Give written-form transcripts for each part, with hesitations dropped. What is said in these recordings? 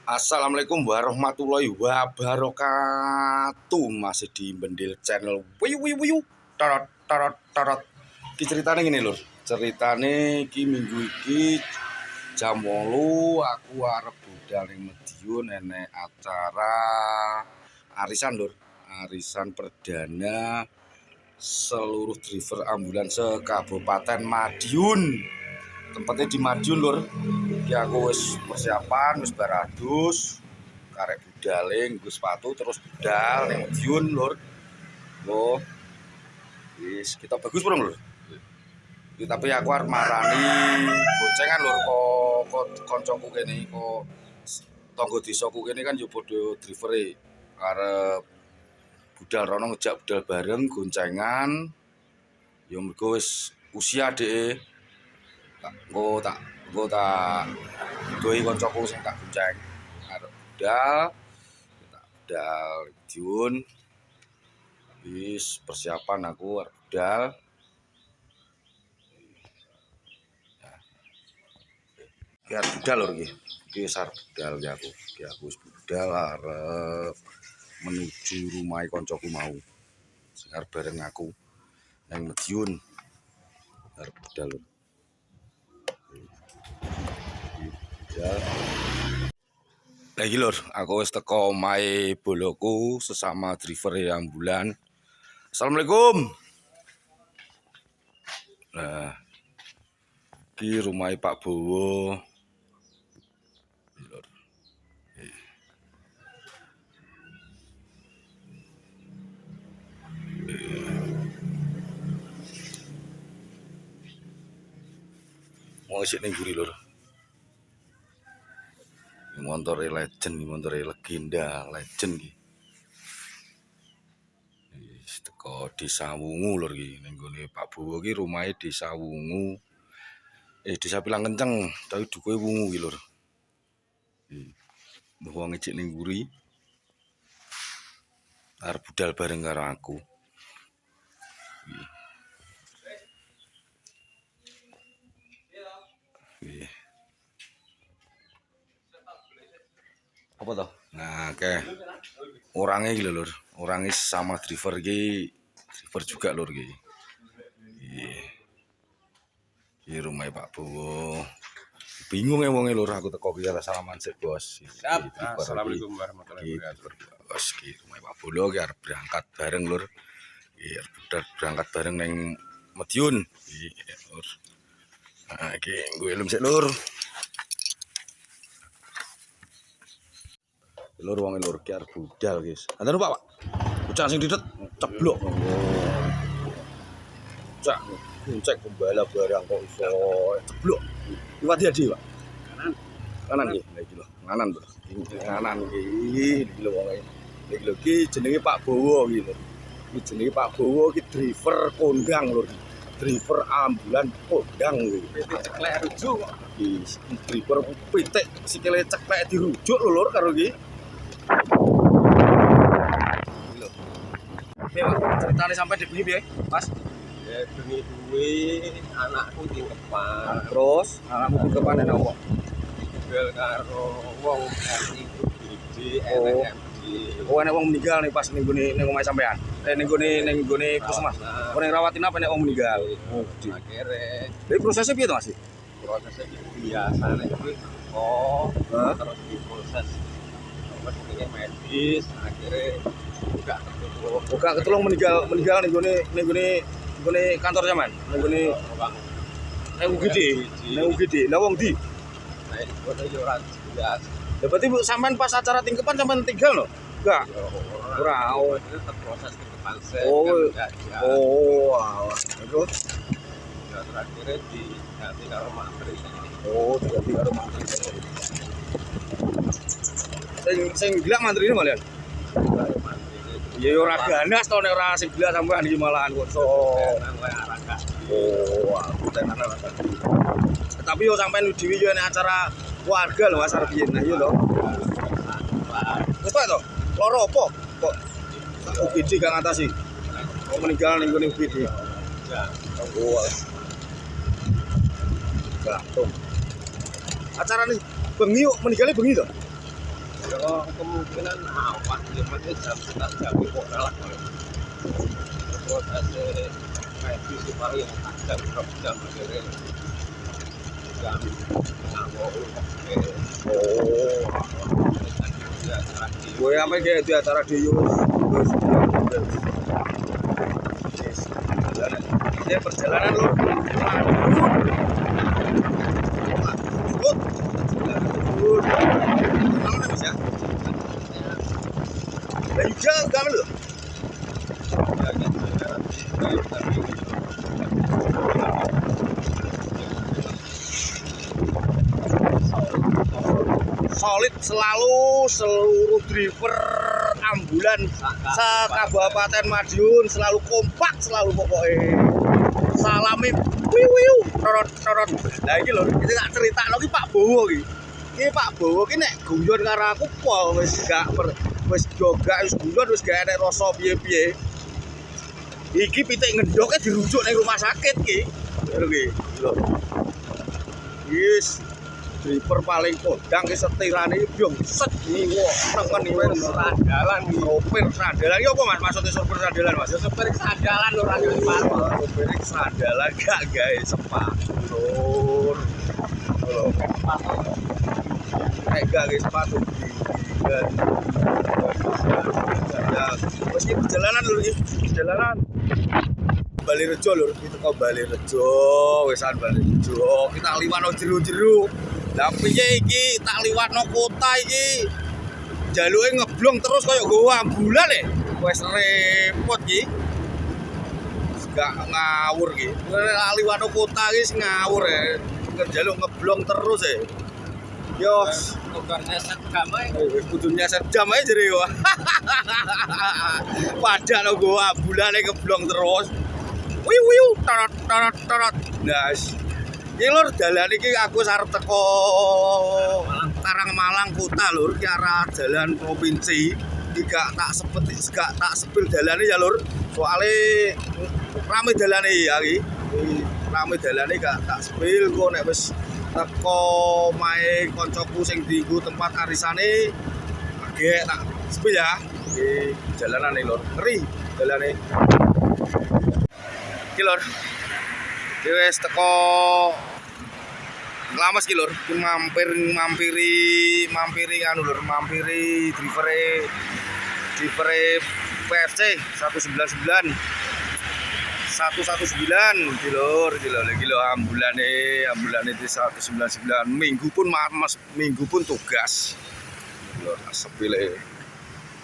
Assalamualaikum warahmatullahi wabarakatuh. Masih di Bendil Channel. Wiyu. Tarot. Ki ceritane ngene lho. Ceritane ki minggu iki jam 8 aku arep budal ning Medion enek acara arisan lho. Arisan perdana seluruh driver ambulans se-Kabupaten Madiun. Tempatnya di Madiun lur. Iki aku wis persiapan, wis baradus, karek budale nggo sepatu terus budal ning Madiun lur. Loh. Wis kita bagus burung lur. Tapi aku arep marani boncengan lur kok koncoku kene kok tangga desaku kene kan yo padha drivere arep budal rono ngejak budal bareng goncengan. Yo mergo wis usia dhek. Engko tak doi koncoku sing tak gonceng arep budal Jun. Wis persiapan aku arep budal. Ki arep budal lho iki. Iki wis arep budal ya aku. Ki aku wis budal arep menuju rumah koncoku mau. Sing arep bareng aku nang Madiun. Arep budal lho. Lagi lur, aku wis teko omahe boloku sesama driver ambulan. Assalamualaikum. Nah, iki rumahe Pak Bowo. Lur. Mau isih ning guri lur. Montore legend, montore legenda, legend iki. Wis teko Desa Wungu lur iki. Ning gone Pak Bowo iki rumahe Desa Wungu. Desa Pilang Kenceng, tapi dukuhe Wungu iki lur. Wong ijik ning guri. Arep budal bareng karo aku. Apa toh? Nah, orangnya iki lho lur. Orangnya sama driver iki, driver juga lur iki. Iki rumah Pak Bowo. Bingung ya wonge lur, aku teko iki salaman sik bos. Assalamualaikum warahmatullahi wabarakatuh. Bos iki rumah Pak Bowo iki arep berangkat bareng lur. Iki arep berangkat bareng ning Madiun. Iki lur. Nah, iki nggo helm sik lur. Lur wong lur ki arep budal guys. Anten Pak. Bocah sing didet ceblok. Cak, cek pembalap barang kok iso ceblok. Liwat dia, Pak. Kanan iki. Lah iki lho, kanan to. Kanan iki lho wong iki lho ki jenenge Pak Bowo iki lho. Iki jenenge Pak Bowo ki driver kondang lur. Driver ambulan kondang iki. PT ceklek rujuk kok. Iki driver pitik sikile ceklek dirujuk lho lur karo iki. Oke, Pak. Ceritane sampai di piye, Mas? Ya bengi duwe anakku tingkepan. Terus anakmu tingkepan enak apa? Tinggal karo wong RI gede enek MD. Oh, enek wong meninggal nih pas ning gone ning omahe sampean. Ning gone puskesmas. Oh, ning rawat inap enek wong meninggal. Oh, Akhirnya jadi prosesnya piye to, Mas? prosesnya biasa nek kuwi terus diproses dengan medis akhirnya enggak ketemu. Buka ketulung meninggal ning gone kantor sampean. Ning gone UGD. Ning UGD. Lah wong ndi? Nah, itu ora jelas. Lah berarti Bu sampean pas acara tingkepan sampean tinggal lho? Enggak. Ora. Oh, itu terproses tingkepan saya. Alah. Terus Terakhirnya diganti karo materi. diganti karo mantri. Sing gila mantri ini malian. Ya ora ganas to nek ora sing gila sampean iki malahan kok. Aku tenan ora. Tapi yo sampean dhewe yo nek acara warga lho Mas arep piye nah iya lho. Wis to? Loro apa kok UGD gak ngatasi? Kok meninggal ning gone UGD. Gantung. Acara nih bengi meninggalnya bengi to? Ya kemungkinan awak cuma jam sekitar jam kok kalah. Terus ada kayak visi paling jam berapa jam akhirnya jam gue apa kayak di acara di ini perjalanan lu jauh kan lu solid selalu seluruh driver ambulan se-Kabupaten Madiun selalu kompak selalu pokoknya salami wiu torot nah ini loh kita tak cerita lagi Pak Bowo ini Pak Bowo ini nek guyon karo aku pol wis joga wis guyon wis gak enek rasa piye-piye iki pitik ngendoknya dirujuk ning rumah sakit iki lho yes driver paling kodang ke setirane yo set niwo nengen niwe sandalan sopir sandalan iki apa Mas maksudnya sopir sandalan Mas ya sopir sandalan lho ora sopir sandalan gak gawe sepatu lur lho nek gak gawe sepatu dan wis perjalanan lur iki perjalanan Balirejo lur kita ke Balirejo wisan Balirejo kita liwat jero-jero lah piye iki tak liwatno kota iki jaluke ngeblong terus kaya nggo ambulan wis repot iki gak ngawur iki liwatno kota iki ngawur njaluk ngeblong terus yo kudunya sejam ae kudunya sejam ae jere yo padahal nggo ambulane ngeblong terus wiu tarot nah iki lur dalan iki aku arep teko Karangmalang kota lur ki arah jalan provinsi iki gak tak sepil dalane ya lur soalnya rame dalane ya iki rame dalane gak tak sepil kok nek wis teko mae koncoku sing dienggo tempat arisane agek tak sepil ya iki jalanane lur ngeri dalane iki lur wis teko lamas ki lur mampiri anu lur mampiri driver PFC 119 ki lur ambulane di 199 minggu pun tugas lur sepile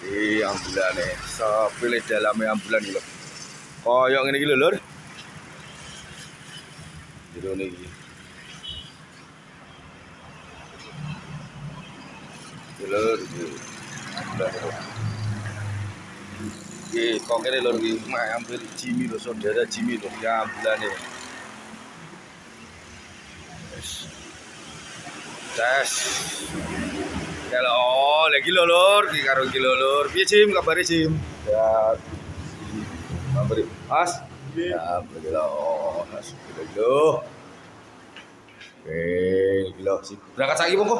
iki ambulane sepile dalame ambulan ki lur koyo ngene iki lur jero niki lur iki kok kene lur iki hampir Jimmy lho saudara Jimmy lho ya ambulane wis tes kalau lagi lur iki karo iki lur piye Jim kabare Jim ya kabare Mas ya belum Alhamdulillah. Oke, gila sih. Berangkat saiki monggo.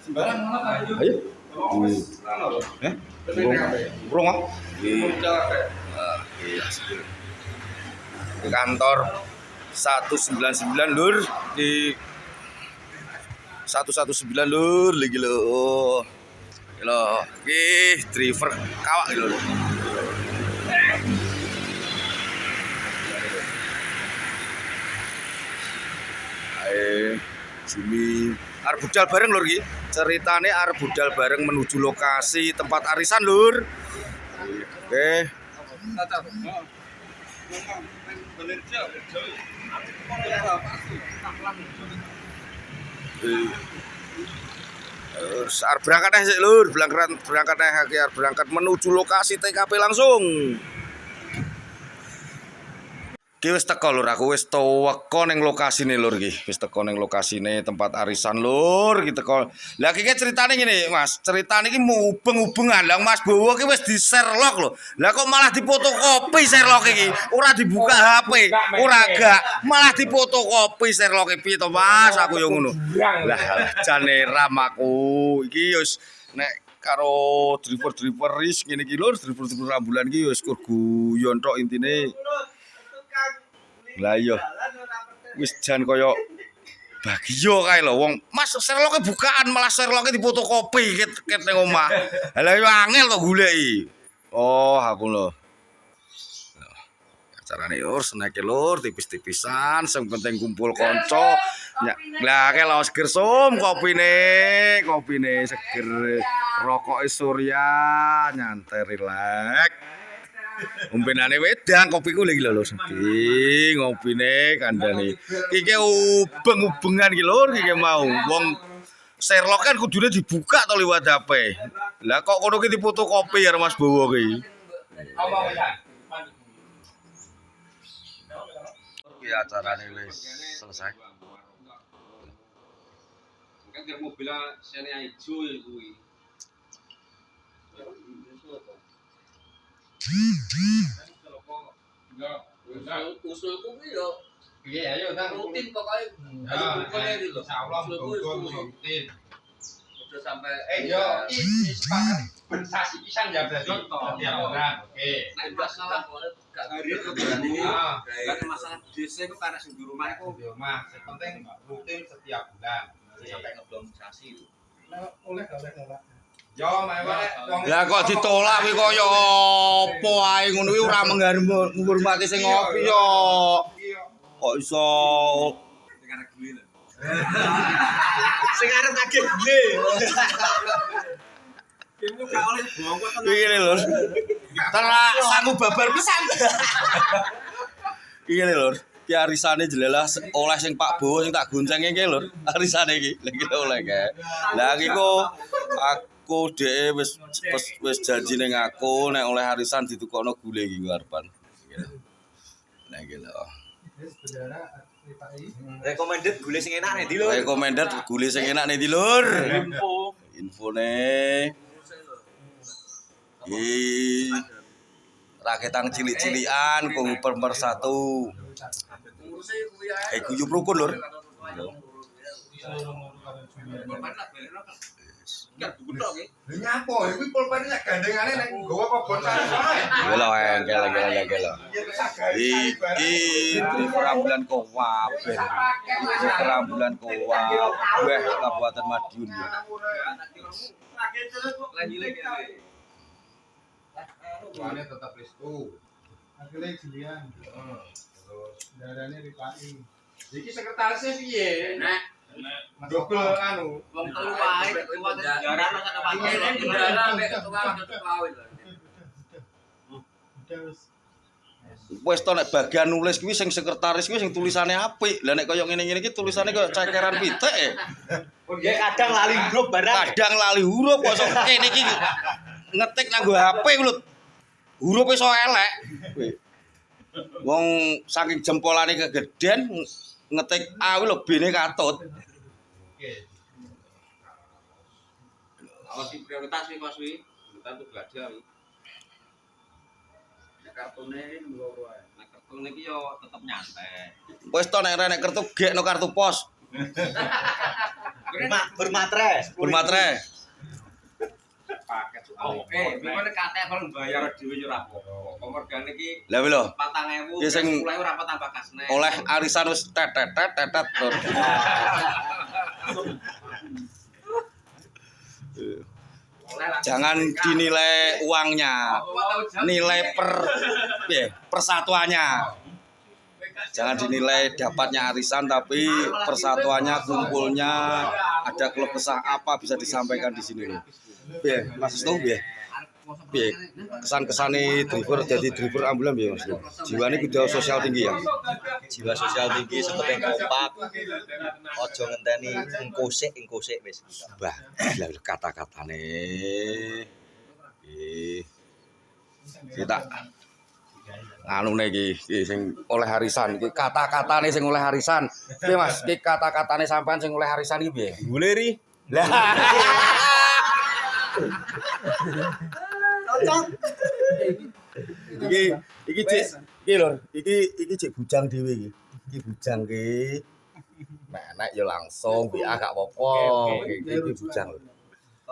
Sembarang mana ayo. Burung ah. Di kantor 199 lur di 119 lur lagi lho. Gila. Oke, driver kawak lho. Jimmy arep budal bareng lur iki. Ceritane arep budal bareng menuju lokasi tempat arisan lur. Oke. Arep berangkat sik lur, berangkat menuju lokasi TKP langsung. Ki wis teko lur, aku wis teko ning lokasine lur iki. Wis teko ning lokasine tempat arisan lur, iki teko. Lah iki ceritane ngene, Mas. Ceritane iki mubeng-ubengan. Lah Mas Bowo ki wis di Sherlock lho. Lah kok malah difotokopi Sherlock iki? Ora dibuka HP, ora gak. Malah difotokopi Sherlock piye to, Mas? Aku yo ngono. Lah jane ram aku. Iki wis nek karo driver-driver ris ngene iki lho, driver-driver ambulan iki wis kur guyon tok intine. Lah iya. Wis jan kaya bagio kae lho wong Mas Sherlock bukaan malah Sherlock difotokopi ket ning omah. Lah yo angel to goleki. Oh, aku lho. Acarane lur snack lur tipis-tipisan sing penting kumpul kanca. Lah kae lho seger sum kopine seger. Rokoke Surya nyantai rileks. Umpenane wedang kopiku lagi lho iki ngopine kandhane. Iki ubeng-ubengan iki lur iki mau. Wong Sherlock kan kudune dibuka to liwat HP. Lah kok kono ki difotokopi karo Mas Bowo ki. Iki acarane wis selesai. Kan dia mobilnya sene ijo ya kuwi. Usul kuwi yo. Iya, ayo ta rutin pokoke. Ayo pokoknya iki lho. Insyaallah rutin. Udah sampai yo iki sepakat bensasi pisan ya berarti. Setiap bulan. Oke. Nek masalah gak hari kan masalah DC ku karena sing di rumah iku di rumah. Sing penting rutin setiap bulan. Sampai ngeblomisasi itu. Oleh ora. Yo, mewah. Lah kok ditolak kuwi kaya apa ae ngono kuwi ora menghormati sing ngopi yo. Kok iso Dengan gue lho. Sing arep nagih gue. Kamu gak oleh bongkot iki lho. Terak sangu babar pisan. Iki lho. Ki arisane jelalah oleh sing Pak Bowo sing tak goncenge iki lho. Arisane iki. Lah iki oleh kae. Lah iki kok aku dhek wis janji ning aku nek oleh arisan ditukokno gule iki arepan. Lah iki lho. Recommended gule sing enak nek ndi lho. Recommended gule sing enak nek ndi lur. Infone. Raketan cilik-cilikan kanggo pemersatu. Guyub rukun lur. Nyapo, iki pulpen nek gandengane nek nggawa kobon sare. Iki lho engkel. Iki driver ambulan Kowaben. Driver ambulan Kowaben Kabupaten Madiun. Tuane tetap restu. Akhirnya Julian. Terus darane Rifai. Iki sekretarisnya piye? Nek double anu. Wong telu wae ketua jaran sak pakai jaran mek ketua ketua wae lho. Udah wis. Wis to nek bagian nulis kuwi sing sekretaris kuwi sing tulisane apik. Lah nek kaya ngene-ngene iki tulisane kaya cekeran pitik. Ya kadang lali huruf barang. Kadang lali huruf kok sok kene iki ngetik nganggo HP lho. Huruf iso elek. Wong saking jempolane kegeden ngetik A kuwi lho B-ne katut. Oke. Awas iki prioritas iki Mas Wi. Tentu gajah iki. Nek kartune loro ae. Nek kartune iki yo tetep nyantai. Wis to nek nek kartu gekno kartu pos. Bermatre. Paket Oke, mikone KTP kalau bayar dhewe yo ora apa-apa. Pemorgane iki Lah lho. 4.000 Ya sing 10.000 ora apa tambah kasne. Oleh arisan wis tetet. Jangan dinilai uangnya, nilai persatuannya. Jangan dinilai dapatnya arisan tapi persatuannya, kumpulnya, ada keluh kesah apa bisa disampaikan di sini. Piye, Mas Stu piye? Piye? Kesan-kesane driver jadi driver ambulan piye, Mas? Jiwane kudu sosial tinggi ya. Jiwa sosial tinggi seperti kompak. Ojo ngenteni engkosik wis. Bah, gila kata-katane. Kita nganune iki sing oleh harisan iki kata-katane sing oleh harisan. Piye Mas? Iki kata-katane sampean sing oleh harisan iki piye? Guleri. Lah. Cocok. Iki cek iki lho, iki cek bujang dhewe iki. Iki bujang ki. Nek ya langsung WA gak apa-apa. Iki bujang lho.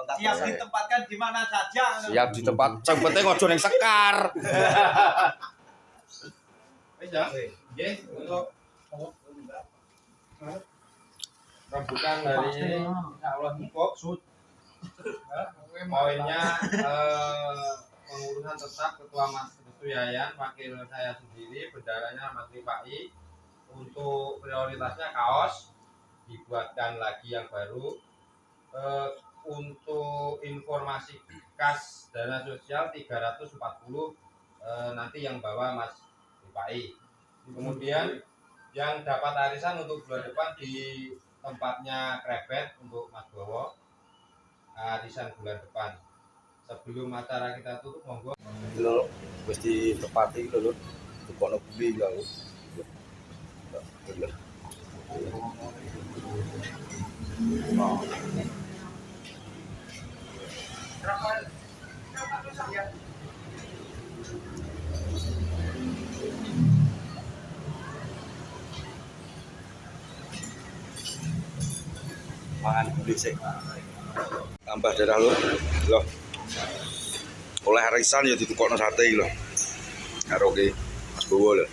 Siap ditempatkan di mana saja. Siap di tempat. Sing penting ojo ning sekar. Wis ya. Nggih, untuk rembukan dari ini insyaallah cukup. Poinnya pengurusan tetap Ketua Mas Ketua Yayan, wakil saya sendiri, bendaranya Mas Ripai. Untuk prioritasnya kaos dibuatkan lagi yang baru. Untuk informasi kas dana sosial 340 nanti yang bawa Mas Ripai. Kemudian yang dapat arisan untuk bulan depan di tempatnya Krebet untuk Mas Bowo, arisan bulan depan. Sebelum acara kita tutup, monggo. Lho, wis ditepati lho, tukono kuwi lho. Mangan gulai sih. Tambah darah lho. Loh. Oleh arisan ya ditukokno sate iki lho. Karo ki Mas Bowo lho.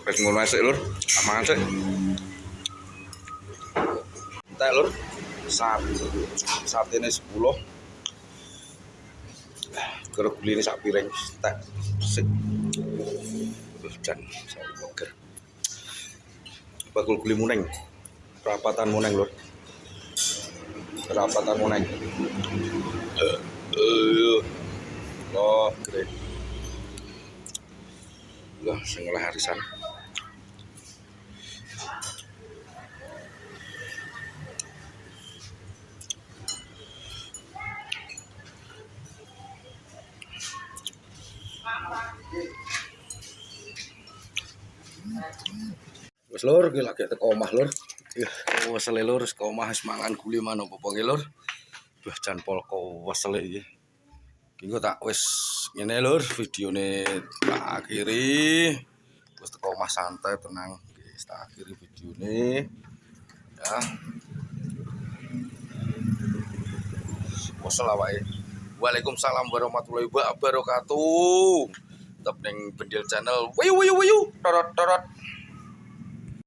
Wis ngono sik lur, mangan sik. Entek lur. Satene 10. Karo guline sak piring entek. Sik. Jan seger. Bakul guli muneng. Perapatan muneng lur. Perapatan muneng. Loh, keren. Loh, sing oleh arisan. Wes lur, iki lagi teko omah lur. Wes lur, teko omah wis mangan guli manuk apa ki lur. Wah jan polko wesel iki. Iki engko tak wis ngene lur, videone tak akhiri. Wis teko omah santai tenang. Wis tak akhiri videone. Ya. Wassalam wae. Waalaikumsalam warahmatullahi wabarakatuh. Tetep ning Bendil Channel. Wiyu wiyu wiyu. Torot torot.